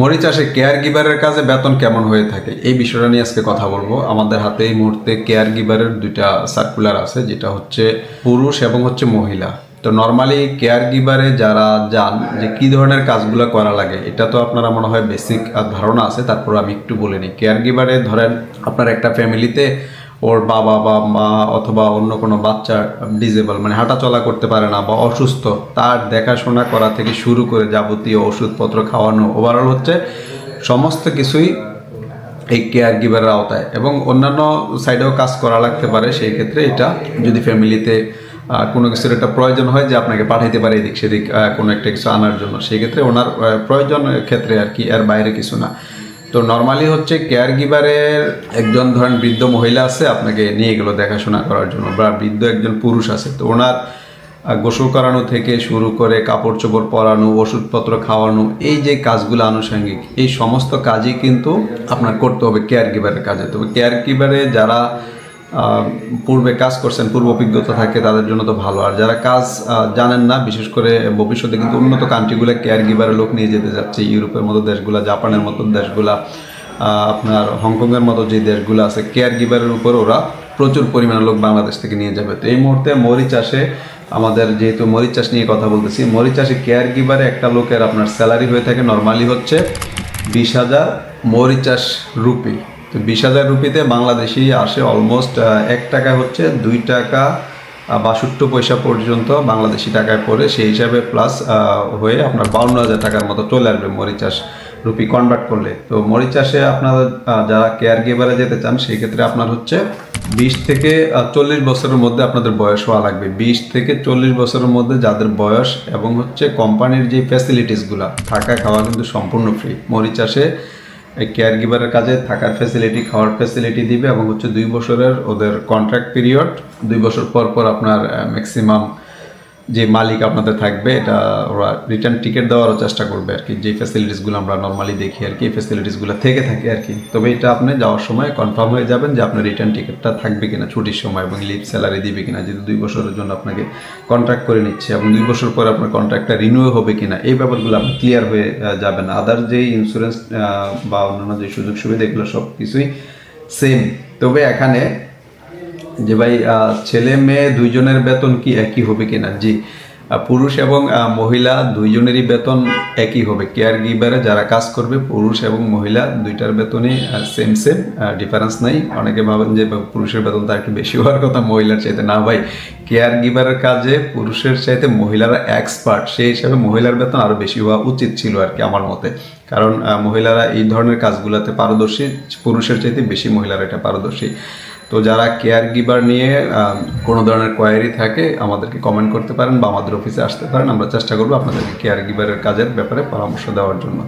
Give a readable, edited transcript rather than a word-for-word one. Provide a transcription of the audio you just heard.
মরিচ চাষে কেয়ার গিভারের কাজে বেতন কেমন হয়ে থাকে এই বিষয়টা নিয়ে আজকে কথা বলবো। আমাদের হাতে এই মুহূর্তে কেয়ার গিভারের দুইটা সার্কুলার আছে, যেটা হচ্ছে পুরুষ এবং হচ্ছে মহিলা। তো নর্মালি কেয়ার গিভারে যারা যান যে কী ধরনের কাজগুলো করা লাগে এটা তো আপনারা মনে হয় বেসিক ধারণা আছে, তারপর আমি একটু বলে নিই। কেয়ার গিভারে ধরেন আপনার একটা ফ্যামিলিতে ওর বাবা বা মা অথবা অন্য কোনো বাচ্চা ডিজেবল মানে হাঁটা চলা করতে পারে না বা অসুস্থ, তার দেখাশোনা করা থেকে শুরু করে যাবতীয় ওষুধপত্র খাওয়ানো, ওভারঅল হচ্ছে সমস্ত কিছুই এই কেয়ার গিভারের আওতায়। এবং অন্যান্য সাইডেও কাজ করা লাগতে পারে, সেই ক্ষেত্রে এটা যদি ফ্যামিলিতে কোনো কিছুর একটা প্রয়োজন হয় যে আপনাকে পাঠাইতে পারে এদিক সেদিক কোনো একটা কিছু আনার জন্য, সেই ক্ষেত্রে ওনার প্রয়োজনের ক্ষেত্রে আর কি, এর বাইরে কিছু না। তো নর্মালি হচ্ছে কেয়ার গিভারের একজন ধরেন বৃদ্ধ মহিলা আছে, আপনাকে নিয়ে গেলো দেখাশোনা করার জন্য, বা বৃদ্ধ একজন পুরুষ আছে, তো ওনার গোসল করানো থেকে শুরু করে কাপড় চোপড় পরানো, ওষুধপত্র খাওয়ানো, এই যে কাজগুলো আনুষঙ্গিক, এই সমস্ত কাজই কিন্তু আপনার করতে হবে কেয়ার গিভারের কাজে। তবে কেয়ার গিভারে যারা পূর্বে কাজ করছেন, পূর্ব অভিজ্ঞতা থাকে, তাদের জন্য তো ভালো। আর যারা কাজ জানেন না, বিশেষ করে ভবিষ্যতে কিন্তু উন্নত কান্ট্রিগুলো কেয়ার গিভারের লোক নিয়ে যেতে যাচ্ছে, ইউরোপের মতো দেশগুলো, জাপানের মতো দেশগুলা, আপনার হংকংয়ের মতো যে দেশগুলো আছে, কেয়ার গিভারের উপর ওরা প্রচুর পরিমাণে লোক বাংলাদেশ থেকে নিয়ে যাবে। তো এই মুহূর্তে মরিচ চাষে আমাদের, যেহেতু মরিচ চাষ নিয়ে কথা বলতেছি, মরিচ চাষে কেয়ার গিভারে একটা লোকের আপনার স্যালারি হয়ে থাকে নর্মালি হচ্ছে 20,000 মরিচ চাষ রুপি। তো 20,000 রুপিতে বাংলাদেশি আসে অলমোস্ট 1 টাকা হচ্ছে 2 টাকা 62 পয়সা পর্যন্ত বাংলাদেশি টাকায় পড়ে, সেই হিসাবে প্লাস হয়ে আপনার 52,000 টাকার মতো চলে আসবে মরিচ চাষ রুপি কনভার্ট করলে। তো মরিচ চাষে আপনারা যারা কেয়ার গিভারে যেতে চান, সেই ক্ষেত্রে আপনার হচ্ছে 20 থেকে 40 বছরের মধ্যে আপনাদের বয়স হওয়া লাগবে। 20 থেকে 40 বছরের মধ্যে যাদের বয়স, এবং হচ্ছে কোম্পানির যে ফ্যাসিলিটিসগুলো, থাকা খাওয়া কিন্তু সম্পূর্ণ ফ্রি। মরিচ চাষে কেয়ার গিভারের কাজে থাকার ফ্যাসিলিটি, খাওয়ার ফ্যাসিলিটি দিবে, এবং হচ্ছে 2 বছরের ওদের কন্ট্রাক্ট পিরিয়ড। 2 বছর পর পর আপনার ম্যাক্সিমাম যে মালিক আপনাদের থাকবে, এটা ওরা রিটার্ন টিকিট দেওয়ারও চেষ্টা করবে আর কি। যে ফ্যাসিলিটিসগুলো আমরা নর্মালি দেখি আর কি, এই ফ্যাসিলিটিসগুলো থেকে থাকে আর কি। তবে এটা আপনি যাওয়ার সময় কনফার্ম হয়ে যাবেন যে আপনার রিটার্ন টিকিটটা থাকবে কিনা ছুটির সময়, এবং লিভ স্যালারি দিবে কিনা, যেহেতু 2 বছরের জন্য আপনাকে কন্ট্রাক্ট করে নিচ্ছে, এবং 2 বছর পরে আপনার কন্ট্রাক্টটা রিনিউ হবে কিনা, এই ব্যাপারগুলো আপনি ক্লিয়ার হয়ে যাবেন। আদার যেই ইন্স্যুরেন্স বা অন্যান্য যে সুযোগ সুবিধা, এগুলো সব কিছুই সেম। তবে এখানে যে ভাই ছেলে মেয়ে দুইজনের বেতন কি একই হবে কিনা, জি, পুরুষ এবং মহিলা দুইজনেরই বেতন একই হবে। কেয়ার গিভারে যারা কাজ করবে, পুরুষ এবং মহিলা দুইটার বেতনই সেম, ডিফারেন্স নাই। অনেকে ভাবেন যে পুরুষের বেতন তার একটু বেশি হওয়ার কথা মহিলার চাইতে, না ভাই, কেয়ার গিভারের কাজে পুরুষের চাইতে মহিলারা এক্সপার্ট, সেই হিসাবে মহিলার বেতন আরও বেশি হওয়া উচিত ছিল আর কি আমার মতে। কারণ মহিলারা এই ধরনের কাজগুলোতে পারদর্শী, পুরুষের চাইতে বেশি মহিলারা এটা পারদর্শী। তো যারা কেয়ার গিভার নিয়ে কোনো ধরনের কোয়ারি থাকে, আমাদেরকে কমেন্ট করতে পারেন বা আমাদের অফিসে আসতে পারেন। আমরা চেষ্টা করবো আপনাদেরকে কেয়ার গিভারের কাজের ব্যাপারে পরামর্শ দেওয়ার জন্য।